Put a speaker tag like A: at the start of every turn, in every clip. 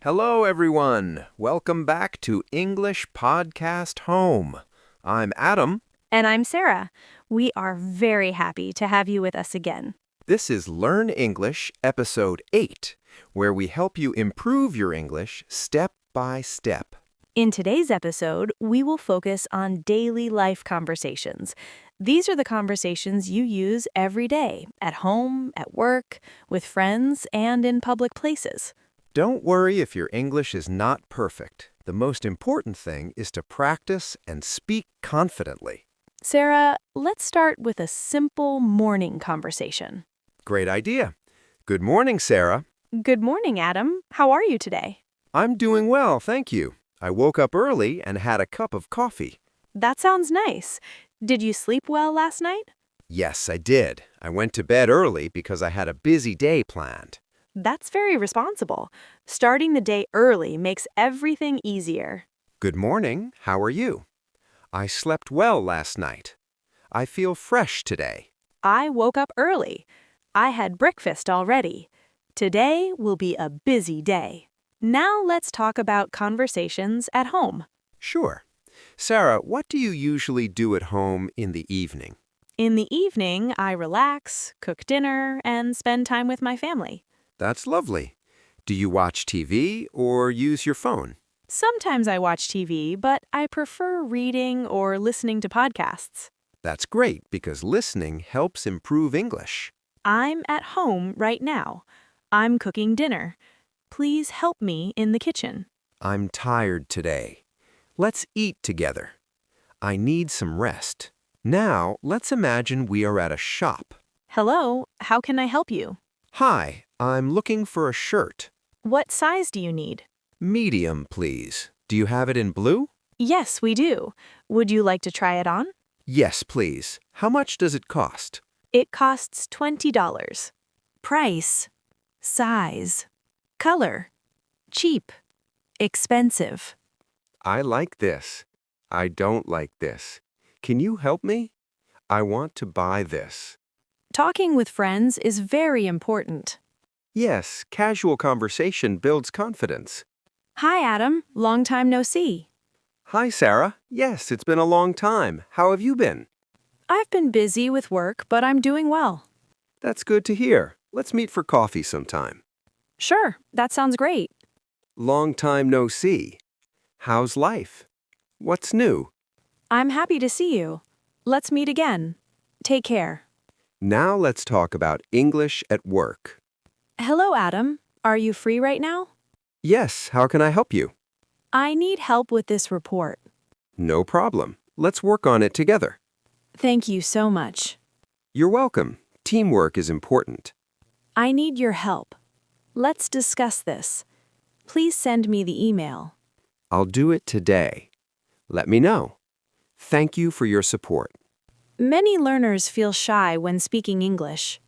A: Hello, everyone. Welcome back to English Podcast Home. I'm Adam.
B: And I'm Sarah. We are very happy to have you with us again.
A: This is Learn English, Episode 8, where we help you improve your English step by step.
B: In today's episode, we will focus on daily life conversations. These are the conversations you use every day, at home, at work, with friends, and in public places.
A: Don't worry if your English is not perfect. The most important thing is to practice and speak confidently.
B: Sarah, let's start with a simple morning conversation.
A: Great idea. Good morning, Sarah.
B: Good morning, Adam. How are you today?
A: I'm doing well, thank you. I woke up early and had a cup of coffee.
B: That sounds nice. Did you sleep well last night?
A: Yes, I did. I went to bed early because I had a busy day planned.
B: That's very responsible. Starting the day early makes everything easier.
A: Good morning. How are you? I slept well last night. I feel fresh today.
B: I woke up early. I had breakfast already. Today will be a busy day. Now let's talk about conversations at home.
A: Sure. Sarah, what do you usually do at home in the evening?
B: In the evening, I relax, cook dinner, and spend time with my family.
A: That's lovely. Do you watch TV or use your phone?
B: Sometimes I watch TV, but I prefer reading or listening to podcasts.
A: That's great because listening helps improve English.
B: I'm at home right now. I'm cooking dinner. Please help me in the kitchen.
A: I'm tired today. Let's eat together. I need some rest. Now, let's imagine we are at a shop.
B: Hello, how can I help you?
A: Hi, I'm looking for a shirt.
B: What size do you need?
A: Medium, please. Do you have it in blue?
B: Yes, we do. Would you like to try it on?
A: Yes, please. How much does it cost?
B: It costs $20. Price, size, color, cheap, expensive.
A: I like this. I don't like this. Can you help me? I want to buy this.
B: Talking with friends is very important.
A: Yes, casual conversation builds confidence.
B: Hi, Adam. Long time no see.
A: Hi, Sarah. Yes, it's been a long time. How have you been?
B: I've been busy with work, but I'm doing well.
A: That's good to hear. Let's meet for coffee sometime.
B: Sure, that sounds great.
A: Long time no see. How's life? What's new?
B: I'm happy to see you. Let's meet again. Take care.
A: Now let's talk about English at work.
B: Hello, Adam. Are you free right now?
A: Yes, how can I help you?
B: I need help with this report.
A: No problem. Let's work on it together.
B: Thank you so much.
A: You're welcome. Teamwork is important.
B: I need your help. Let's discuss this. Please send me the email.
A: I'll do it today. Let me know. Thank you for your support.
B: Many learners feel shy when speaking English.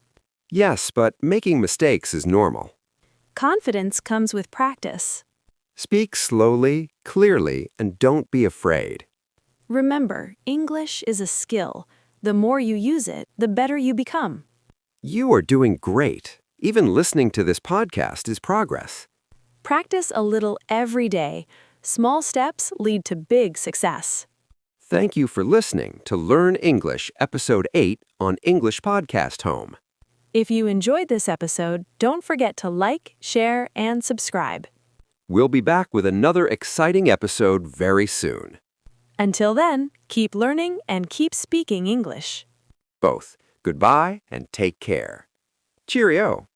A: Yes, but making mistakes is normal.
B: Confidence comes with practice.
A: Speak slowly, clearly, and don't be afraid.
B: Remember, English is a skill. The more you use it, the better you become.
A: You are doing great. Even listening to this podcast is progress.
B: Practice a little every day. Small steps lead to big success.
A: Thank you for listening to Learn English, Episode 8 on English Podcast Home.
B: If you enjoyed this episode, don't forget to like, share, and subscribe.
A: We'll be back with another exciting episode very soon.
B: Until then, keep learning and keep speaking English.
A: Both, goodbye and take care. Cheerio.